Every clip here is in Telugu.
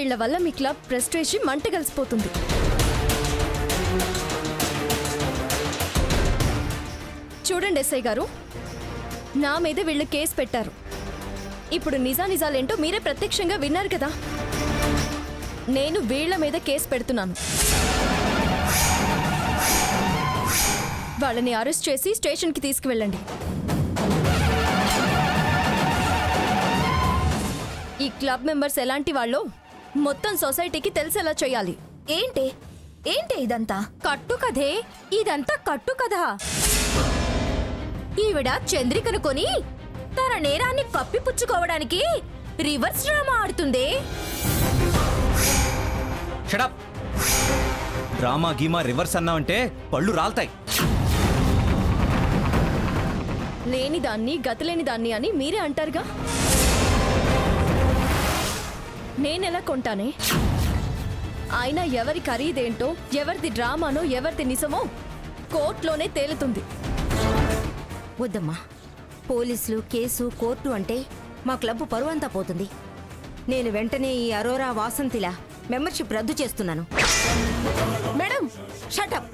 వీళ్ల వల్ల మీ క్లబ్ ప్రెస్టేజ్ మంట కలిసిపోతుంది. చూడండి ఎస్ఐ గారు, నా మీద వీళ్ళు కేసు పెట్టారు. ఇప్పుడు నిజాలేంటో మీరే ప్రత్యక్షంగా విన్నారు కదా. నేను వీళ్ల మీద కేసు పెడుతున్నాను. వాళ్ళని అరెస్ట్ చేసి స్టేషన్కి తీసుకువెళ్ళండి. ఈ క్లబ్ మెంబర్స్ ఎలాంటి వాళ్ళో మొత్తం సొసైటీకి తెలిసేలా చేయాలి. ఏంటి ఏంటి ఇదంతా? కట్టు కథే, ఇదంతా కట్టు కథ. ఈవిడ చంద్రికను కొని తన నేరాన్ని కప్పిపుచ్చుకోవడానికి రివర్స్ డ్రామా ఆడుతుంది. షడప్. డ్రామా గీమా రివర్స్ అన్నావంటే పళ్ళు రాల్తాయి. లేని దాన్ని గతిలేని దాన్ని అని మీరే అంటారుగా. నేనెలా కొంటానే? అయినా ఎవరి ఖరీదేంటో, ఎవరిది డ్రామానో, ఎవరిది నిజమో కోర్టులోనే తేలుతుంది. వద్దమ్మా, పోలీసులు, కేసు, కోర్టు అంటే మా క్లబ్ పరువంతా పోతుంది. నేను వెంటనే ఈ అరోరా వాసంతిలా మెంబర్షిప్ రద్దు చేస్తున్నాను. Madam, shut up.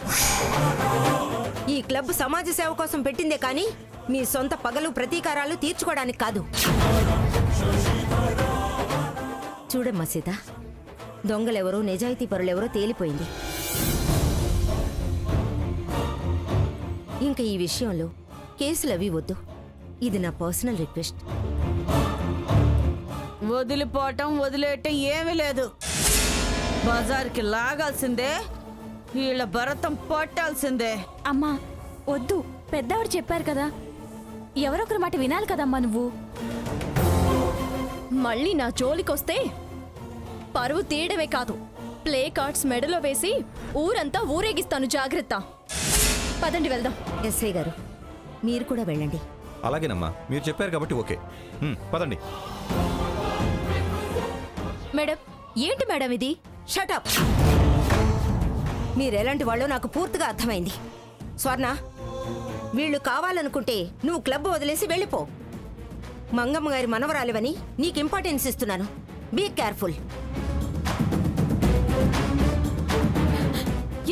ఈ క్లబ్ సమాజ సేవ కోసం పెట్టిందే కానీ మీ సొంత పగలు ప్రతీకారాలు తీర్చుకోవడానికి కాదు. చూడమ్మా సీత, దొంగలెవరో నిజాయితీ పరులెవరో తేలిపోయింది. ఇంకా ఈ విషయంలో కేసులవి వద్దు. ఇది నా పర్సనల్ రిక్వెస్ట్. వదిలిపోవటం వదిలేయటం ఏమీ లేదు. బజార్కి లాగాల్సిందే, వీళ్ళ భరతం పట్టాల్సిందే. అమ్మా వద్దు, పెద్దవాడు చెప్పారు కదా, ఎవరొకరి మాట వినాలి కదమ్మా నువ్వు. మళ్ళీ నా జోలికొస్తే పరువు తీయడమే కాదు, ప్లే కార్డ్స్ మెడలో వేసి ఊరంతా ఊరేగిస్తాను. జాగ్రత్త. పదండి వెళ్దాం. ఎస్ఐ గారు, మీరు కూడా వెళ్ళండి. అలాగేనమ్మా, మీరు చెప్పారు కాబట్టి ఓకే. పదండి. మేడం, ఏంటి మేడం ఇది? షటప్. మీరెలాంటి వాళ్ళో నాకు పూర్తిగా అర్థమైంది. స్వర్ణ, వీళ్ళు కావాలనుకుంటే నువ్వు క్లబ్ వదిలేసి వెళ్ళిపో. మంగమ్మ గారి మనవరాలివని నీకు ఇంపార్టెన్స్ ఇస్తున్నాను. Be careful.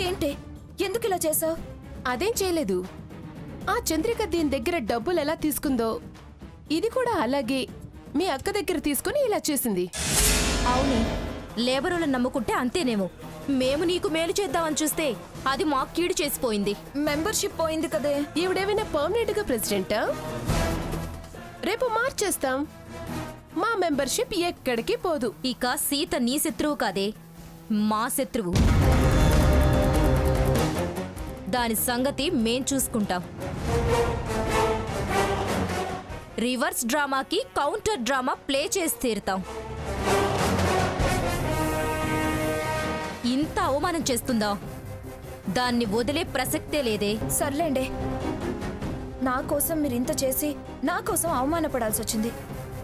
ఏంటి, ఎందుకు ఇలా చేసావు? అదేం చేయలేదు. ఆ చంద్రిక దీని దగ్గర డబ్బులు ఎలా తీసుకుందో ఇది కూడా అలాగే మీ అక్క దగ్గర తీసుకుని ఇలా చేసింది. అవును, లేబరులను నమ్ముకుంటే అంతేనేమో. మేము నీకు మేలు చేద్దామని చూస్తే అది మాకు కీడు చేసిపోయింది. మెంబర్షిప్ పోయింది కదే. ఈవిడేమైనా పర్మనెంట్ గా ప్రెసిడెంటా? రేపు మార్చేస్తాం. మా మెంబర్షిప్ ఎక్కడికి పోదు. ఇక సీత నీ శత్రువు కాదే, మా శత్రువు. దాని సంగతి మేం చూసుకుంటాం. రివర్స్ డ్రామాకి కౌంటర్ డ్రామా ప్లే చేసి తీరుతాం. ఇంత అవమానం చేస్తుందా? దాన్ని వదిలే ప్రసక్తే లేదే. సర్లేండి, నా కోసం మీరు ఇంత చేసి నా కోసం అవమానపడాల్సి వచ్చింది.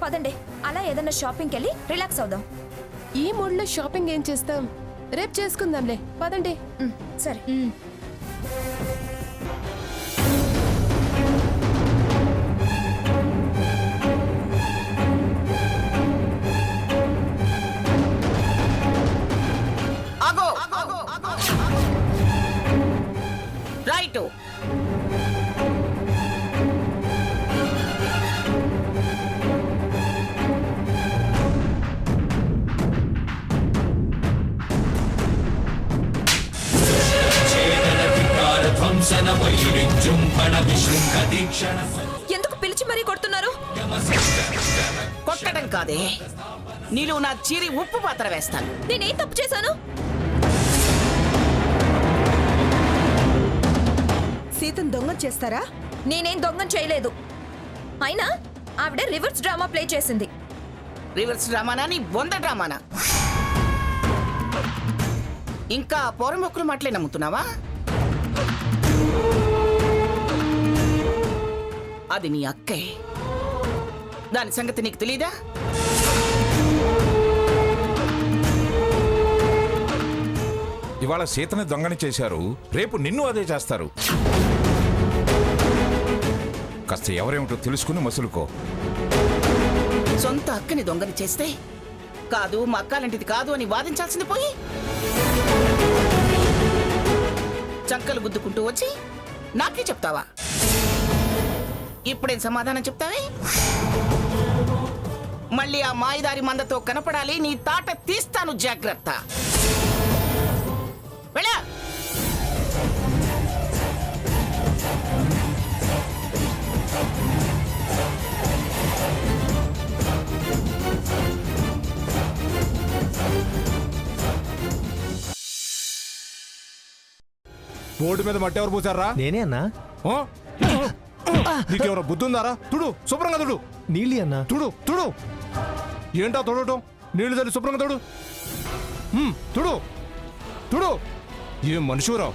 పదండి, అలా ఏదైనా షాపింగ్కి వెళ్ళి రిలాక్స్ అవుదాం. ఈ మూడ్లో షాపింగ్ ఏం చేస్తాం? రేపు చేసుకుందాంలే. పదండి. సరే. రైటు. ఎందుకు పిలిచి మరీ కొడుతున్నారు? కొట్టడం కాదే, నీళ్ళు నా చీరి ఉప్పు పాత్ర వేస్తాను. నేనేం తప్పు చేశాను? సీతను దొంగ చేస్తారా? నేనేం దొంగం చేయలేదు. అయినా ఆవిడ రివర్స్ డ్రామా ప్లే చేసింది. రివర్స్ డ్రామానా నీ బొంద డ్రామానా? ఇంకా పోరమొక్కలు మాటలే నమ్ముతున్నావా? అది నీ అక్కే. దాని సంగతి నీకు తెలీదా? ఇవాళ సీతని దొంగని చేశారు, రేపు నిన్ను అదే చేస్తారు. కాస్త ఎవరేమిటో తెలుసుకుని మసులుకో. సొంత అక్కని దొంగని చేస్తే కాదు మా అక్కాలంటిది కాదు అని వాదించాల్సింది పోయి చంకలు గుద్దుకుంటూ వచ్చి నాకే చెప్తావా? ఇప్పుడేం సమాధానం చెప్తావే? మళ్ళీ ఆ మాయదారి మందతో కనపడాలి, నీ తాట తీస్తాను, జాగ్రత్త. వెళ్ళా. బోర్డు మీద మట్టి ఎవరు పూసారా? నేనే అన్నా. నీకెవరో బుద్ధి ఉందారా? తుడు, శుభ్రంగా తుడు. నీళ్ళు అన్నా. తుడు తుడు. ఏంటా తుడటం? నీళ్లు తల్లి శుభ్రంగా తుడు. తుడు తుడు. ఏం మనుషురా?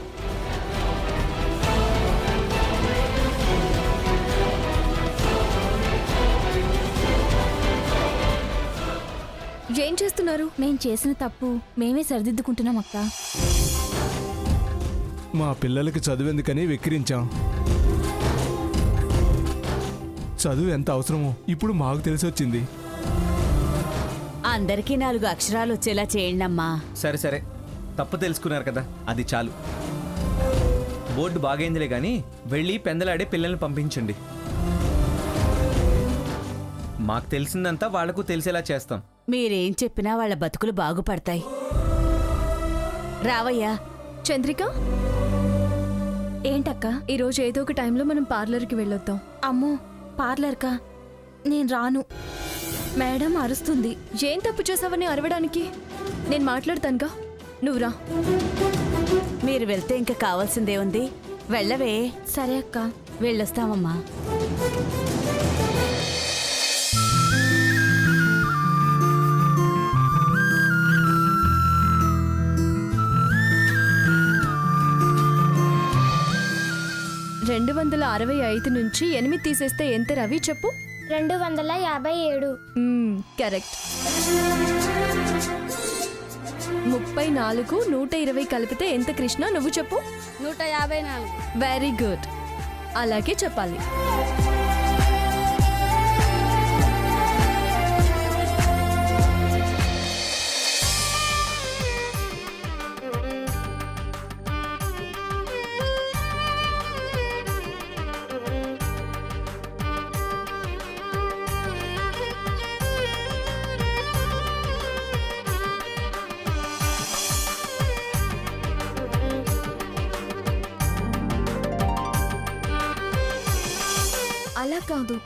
ఏం చేస్తున్నారు? మేం చేసిన తప్పు మేమే సరిదిద్దుకుంటున్నాం అక్క. మా పిల్లలకి చదువెందుకని వెక్కిరించాం. చదువు ఎంత అవసరమో ఇప్పుడు మాకు తెలిసి వచ్చింది. అందరికీ 4 అక్షరాలు వచ్చేలా చేయండమ్మా. సరే సరే, తప్పు తెలుసుకున్నారు కదా, అది చాలు. బోర్డు బాగైందిలే కానీ వెళ్ళి పెందలాడే పిల్లల్ని పంపించండి. మాకు తెలిసిందంతా వాళ్లకు తెలిసేలా చేస్తాం. మీరేం చెప్పినా వాళ్ళ బతుకులు బాగుపడతాయి. రావయ్యా. చంద్రిక, ఏంటక్క? ఈరోజు ఏదో ఒక టైంలో మనం పార్లర్కి వెళ్ళొద్దాం. అమ్మో, పార్లర్కా? నేను రాను. మేడం అరుస్తుంది. ఏం తప్పు చేసావని అరవడానికి? నేను మాట్లాడతానుగా, నువ్వు రా. మీరు వెళ్తే ఇంకా కావాల్సిందే ఉంది. వెళ్ళవే. సరే అక్క, వెళ్ళొస్తామమ్మా. $265 నుంచి 8 తీసేస్తే ఎంత రవి చెప్పు? 257. కరెక్ట్. 34, 120 కలిపితే ఎంత కృష్ణ? నువ్వు చెప్పు. 154. వెరీ గుడ్, అలాగే చెప్పాలి. అలా కాదు,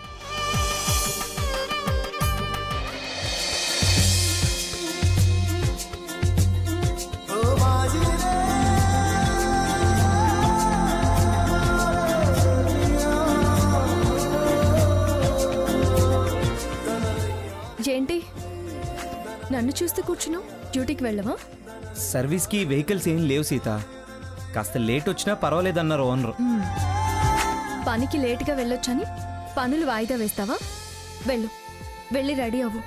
ఏంటి నన్ను చూస్తూ కూర్చున్నావు? డ్యూటీకి వెళ్ళవా? సర్వీస్కి వెహికల్స్ ఏం లేవు సీత. కాస్త లేట్ వచ్చినా పర్వాలేదన్నారు ఓనరు. పనికి లేటుగా వెళ్ళొచ్చని పనులు వాయిదా వేస్తావా? వెళ్ళు, వెళ్ళి రెడీ అవ్వు.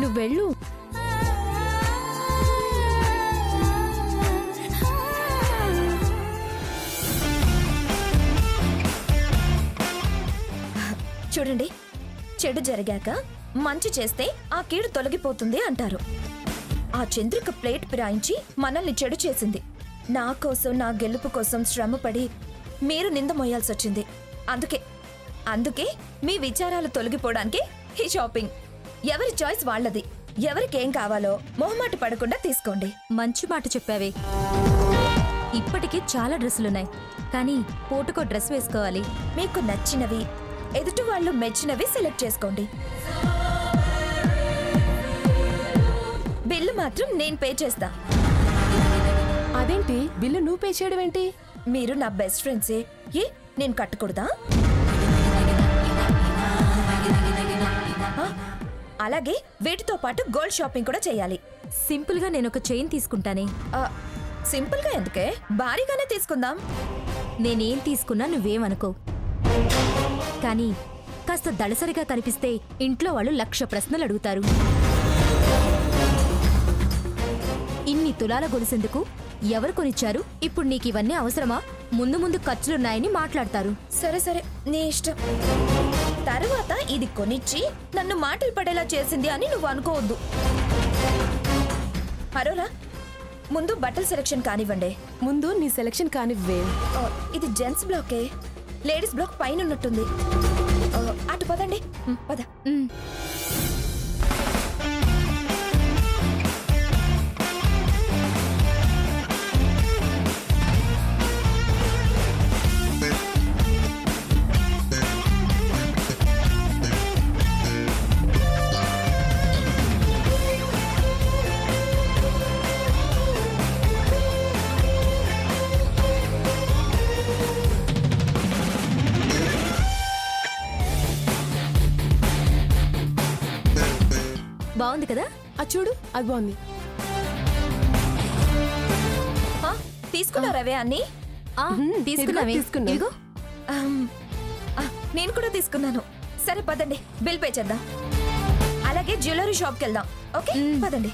నువ్వు వెళ్ళు. చూడండి, చెడు జరిగాక మంచి చేస్తే ఆ కీడు తొలగిపోతుంది అంటారు. ఆ చంద్రిక ప్లేట్ పిరాయించి మనల్ని చెడు చేసింది. నా కోసం, నా గెలుపు కోసం శ్రమపడి మీరు నింద మోయాల్సి వచ్చింది. అందుకే మీ విచారాలు తొలగిపోవడానికి ఈ షాపింగ్. ఎవరి చాయిస్ వాళ్ళది. ఎవరికేం కావాలో మొహమాట పడకుండా తీసుకోండి. మంచి మాట చెప్పావే. ఇప్పటికీ చాలా డ్రెస్సులున్నాయి, కానీ పూటకో డ్రెస్ వేసుకోవాలి. మీకు నచ్చినవి, ఎదుటి వాళ్ళు మెచ్చినవి సెలెక్ట్ చేసుకోండి. బిల్లు మాత్రం నేను పే చేస్తా. అదేంటి బిల్లు నువ్వు పే చేయడం ఏంటి? మీరు నా బెస్ట్ ఫ్రెండ్సే. ఏ నేను కట్టకూడదా? అలాగే వీటితో పాటు గోల్డ్ షాపింగ్ కూడా చేయాలి. సింపుల్ గా నేను ఒక చైన్ తీసుకుంటానే. సింపుల్ గా ఎందుకే, భారీగానే తీసుకుందాం. నేనేం తీసుకున్నా నువ్వేమనుకో, కానీ కాస్త దళసరిగా కనిపిస్తే ఇంట్లో వాళ్ళు 1,00,000 ప్రశ్నలు అడుగుతారు. ఇన్ని తులాల గొలుసెందుకు? ఎవరు కొనిచ్చారు? ఇప్పుడు నీకివన్నీ అవసరమా? ముందు ముందు ఖర్చులున్నాయని మాట్లాడతారు. సరే నీ ఇష్టం. తర్వాత ఇది కొనిచ్చి నన్ను మాటలు పడేలా చేసింది అని నువ్వు అనుకోవద్దు. అరోరా, ముందు బట్టల సెలెక్షన్ కానివ్వండి. ముందు నీ సెలెక్షన్ కానివ్వే. ఆ, ఇది జెంట్స్ బ్లాకే, లేడీస్ బ్లాక్ పైన ఉన్నట్టుంది. అటు పదండి. పద. బాగుంది కదా? అది చూడు, అది బాగుంది. ఆ, తీసుకున్నారవే అన్ని? ఆ, తీసుకున్నావే. తీసుకున్నా. ఇదిగో. నేను కూడా తీసుకున్నాను. సరే పదండి, బిల్ పే చేద్దాం. అలాగే జ్యువెలరీ షాప్కి వెళ్దాం. ఓకే, పదండి.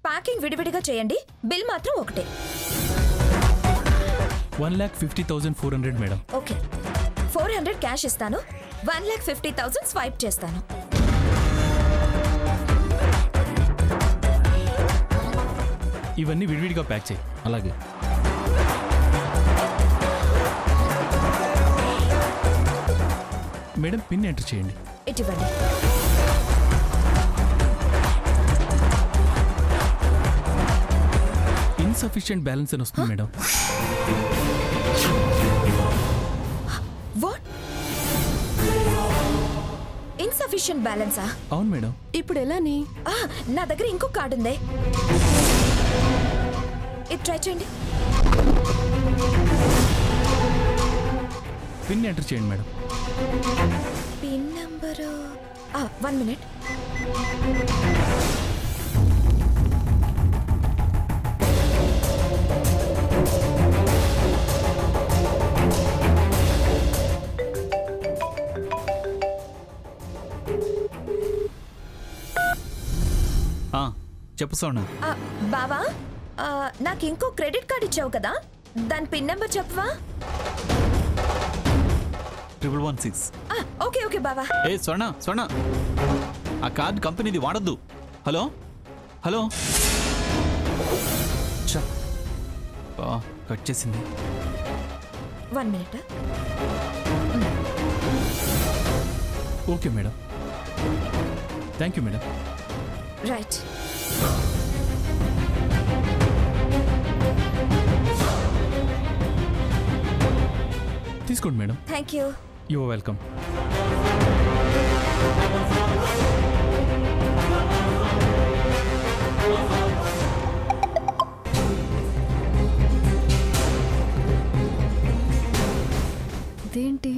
ప్యాకింగ్ విడివిడిగా చేయండి, బిల్ మాత్రం ఒకటే. 1,50,400 మేడం. ఓకే, 400 క్యాష్ ఇస్తాను, 1,50,000 స్వైప్ చేస్తాను. ఇవన్నీ విడివిడిగా ప్యాక్ చేయి. అలాగే. మేడం, పిన్ ఎంటర్ చేయండి. ఇటువంటి ఇన్సఫిషియెంట్ బ్యాలెన్స్ అని వస్తుంది మేడం. వాట్? ఇన్సఫిషియెంట్ బ్యాలెన్సా? అవును మేడం. ఇప్పుడు ఎలాని? నా దగ్గర ఇంకో కార్డు ఉంది, ఇది ట్రై చేయండి. పిన్ ఎంటర్ చేయండి మేడం. Pin number 1 minute. చెప్పు సోనా. బావా, నాకు ఇంకో క్రెడిట్ కార్డ్ ఇచ్చావు కదా, దాని పిన్ నెంబర్ చెప్పవా? 1116. ఓకే ఓకే బావా. ఏ సోనా, సోనా, ఆ కార్డ్ కంపెనీది వాడద్దు. Hello hello. కట్ చేసింది. 1 minute. Okay madam, thank you madam. Right. తీసుకోండి మేడం. Thank you. You are welcome. ఇదేంటి,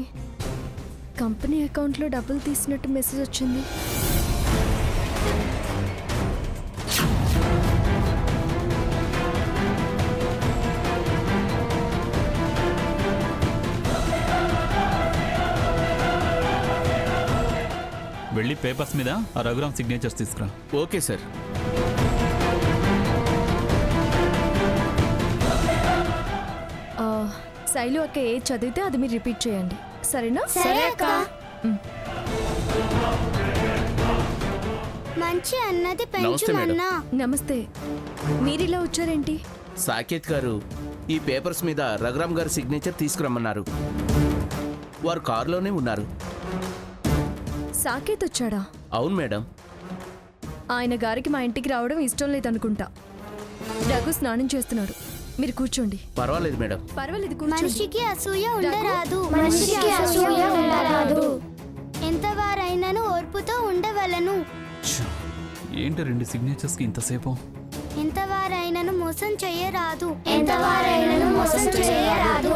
కంపెనీ అకౌంట్లో డబ్బులు తీసినట్టు మెసేజ్ వచ్చింది. వెళ్ళి పేపర్స్ మీద ఆ రఘురామ్ సిగ్నేచర్స్ తీసుకురా. Okay sir. శైలు అక్క ఏ చదివితే అది మీరు రిపీట్ చేయండి, సరేనా? సరే అక్క. మంచి అన్నది పెంచుమన్నా. నమస్తే, మీరిలా వచ్చారేంటి? సాకేత్ గారు ఈ పేపర్స్ మీద రఘురామ్ గారి సిగ్నేచర్ తీసుకురమ్మన్నారు. వారు కారులోనే ఉన్నారు. సాకేత్ వచ్చాడా? అవును మేడం. ఆయన గారికి మా ఇంటికి రావడం ఇష్టం లేదనుకుంటా. రఘు స్నానం చేస్తున్నాడు, మీరు కూర్చోండి. పర్వాలేదు మేడం. పర్వాలేదు, కూర్చోండి. మనిషికి అసూయ ఉండరాదు, మనిషికి అసూయ ఉండరాదు. ఎంతవారైనను ఓర్పుతో ఉండవలను. ఏంటి 2 సిగ్నేచర్స్కి ఇంతసేపు? ఎంతవారైనను మోసం చేయరాదు, ఎంతవారైనను మోసం చేయరాదు.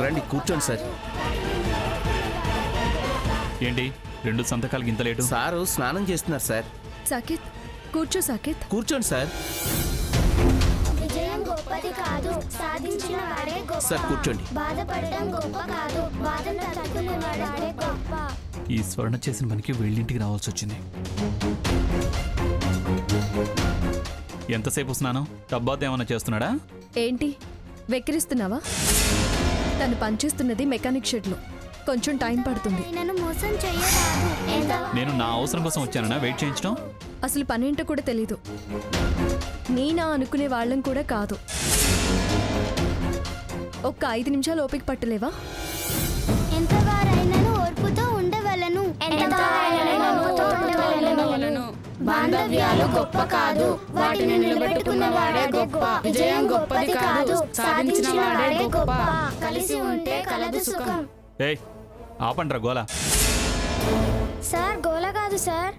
రండి కూర్చోండి సార్. ఏంటి 2 సంతకాలకి ఇంత లేటు? సారు స్నానం చేస్తున్నారు సార్. సాకేత్ కూర్చో సాకేత్. కూర్చోండి సార్. విజయం గొప్పది కాదు, సాధించిన వాడే గొప్ప. సార్ కూర్చోండి. బాధపడడం గొప్ప కాదు, బాధను తట్టుకునేవాడే గొప్ప. ఈ స్వర్ణ చేసిన పనికి వీళ్ళింటికి రావాల్సి వచ్చింది. ఎంతసేపు స్నానం? టబ్బాత్ ఏమైనా చేస్తున్నాడా? ఏంటి వెక్కిరిస్తున్నావా? తను పనిచేస్తున్నది మెకానిక్ షెడ్లో. కొంచెం టైం పడుతుంది. నన్ను మోసం చెయ్యరాదు. నేను నా అవసరం కోసం వచ్చానన్నా వెయిట్ చేయించడం? అసలు పనేంటో కూడా తెలీదు. నేనా అనుకునే వాళ్ళం కూడా కాదు. ఒక్క 5 నిమిషాలు ఓపిక పట్టలేవా? ఎంతవారైనను ఓర్పుతో ఉండవలను. బాంధవ్యాలు గొప్ప కాదు, వాటిని నిలబెట్టుకున్న వాడే గొప్ప. విజయం గొప్పది కాదు, సాధించిన వాడే గొప్ప. కలిసి ఉంటే కలదు సుఖం. ఏయ్ ఆపండ్రా గోలా. సార్ గోల కాదు సార్,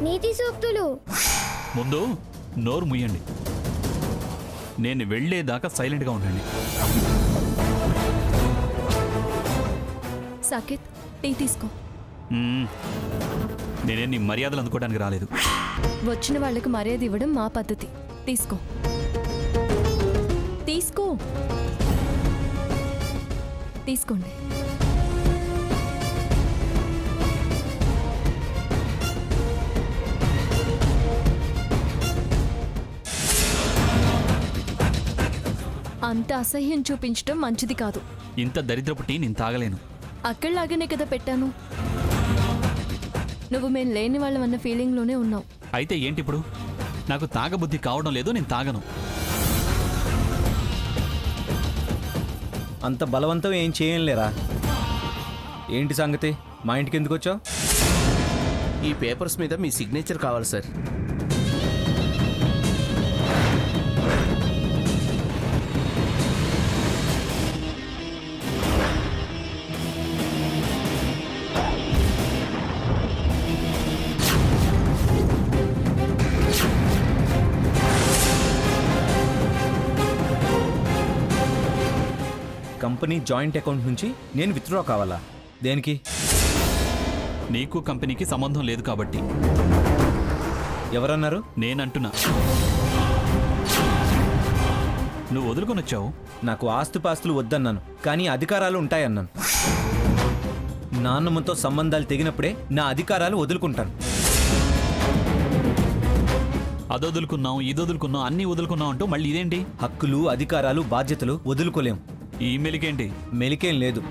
నీతి సూక్తులు. ముందు నోరు ముయ్యండి. నేను వెళ్ళేదాకా సైలెంట్గా ఉండండి. సాకేత్ టీ తీసుకో. నేనేం నీ మర్యాదలు అందుకోవడానికి రాలేదు. వచ్చిన వాళ్లకు మర్యాద ఇవ్వడం మా పద్ధతి. తీసుకో తీసుకో తీసుకోండి. అంత అసహ్యం చూపించడం మంచిది కాదు. ఇంత దరిద్రపు టీ నేను తాగలేను. అక్కడలాగానే కదా పెట్టాను. నువ్వు మేము లేని వాళ్ళమన్న ఫీలింగ్లోనే ఉన్నావు. అయితే ఏంటి ఇప్పుడు? నాకు తాగబుద్ధి కావడం లేదు, నేను తాగను. అంత బలవంతం ఏం చేయంలేరా? ఏంటి సంగతి? మా ఇంటికి ఎందుకు వచ్చావు? ఈ పేపర్స్ మీద మీ సిగ్నేచర్ కావాలి సార్. కంపెనీ జాయింట్ అకౌంట్ నుంచి నేను విత్డ్రా కావాలా? దేనికి? నీకు కంపెనీకి సంబంధం లేదు కాబట్టి. ఎవరన్నారు? నేనంటున్నా. నువ్వు వదులుకొని వచ్చావు. నాకు ఆస్తుపాస్తులు వద్దన్నాను, కానీ అధికారాలు ఉంటాయన్నాను. నాన్నమ్మతో సంబంధాలు తెగినప్పుడే నా అధికారాలు వదులుకుంటాను. అదొదులుకున్నావు, ఇదొదులుకున్నావు, అన్నీ వదులుకున్నావు అంటూ మళ్ళీ ఇదేంటి? హక్కులు, అధికారాలు, బాధ్యతలు వదులుకోలేం. ఈ మెలికేంటి? మెలికేం లేదు,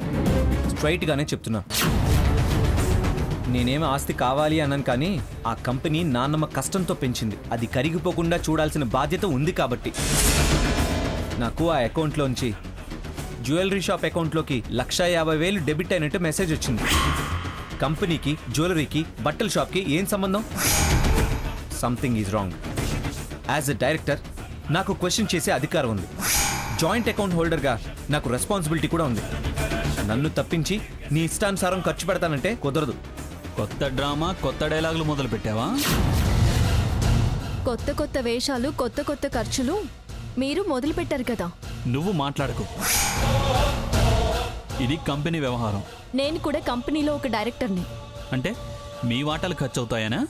స్ట్రైట్గానే చెప్తున్నా. నేనేం ఆస్తి కావాలి అన్నాను, కానీ ఆ కంపెనీ నాన్నమ్మ కష్టంతో పెంచింది. అది కరిగిపోకుండా చూడాల్సిన బాధ్యత ఉంది కాబట్టి. నాకు ఆ అకౌంట్లోంచి జ్యువెలరీ షాప్ అకౌంట్లోకి 1,50,000 డెబిట్ అయినట్టు మెసేజ్ వచ్చింది. కంపెనీకి, జ్యువెలరీకి, బట్టల షాప్కి ఏం సంబంధం? Something is wrong. As a director నాకు క్వశ్చన్ చేసే అధికారం ఉంది. జాయింట్ అకౌంట్ హోల్డర్గా నాకు రెస్పాన్సిబిలిటీ కూడా ఉంది. నన్ను తప్పించి నీ ఇష్టానుసారం ఖర్చు పెడతానంటే కుదరదు. కొత్త డ్రామా, కొత్త డైలాగులు మొదలు పెట్టావా? కొత్త కొత్త వేషాలు, కొత్త కొత్త ఖర్చులు మీరు మొదలు పెట్టారు కదా. నువ్వు మాట్లాడకు. ఇది కంపెనీ వ్యవహారం. నేను కూడా కంపెనీలో ఒక డైరెక్టర్ని. అంటే మీ వాటాలు ఖర్చు అవుతాయనా?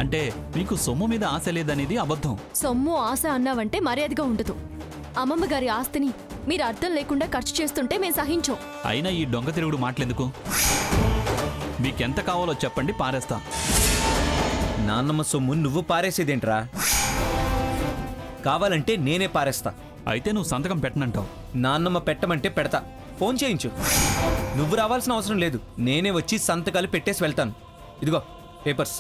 అంటే మీకు సొమ్ము మీద ఆశ లేదనేది అబద్ధం. సొమ్ము, ఆశ అన్నావంటే మర్యాదగా ఉండదు. అమ్మమ్మ గారి ఆస్తిని మీరు అర్థం లేకుండా ఖర్చు చేస్తుంటే మేము సహించం. అయినా ఈ దొంగ తిరుగుడు మాటలెందుకు? మీకెంత కావాలో చెప్పండి, పారేస్తా. నాన్నమ్మ సొమ్ము నువ్వు పారేసేదేంట్రా? కావాలంటే నేనే పారేస్తా. అయితే నువ్వు సంతకం పెట్టనంటావు. నాన్నమ్మ పెట్టమంటే పెడతా. ఫోన్ చేయించు. నువ్వు రావాల్సిన అవసరం లేదు, నేనే వచ్చి సంతకాలు పెట్టేసి వెళ్తాను. ఇదిగో పేపర్స్.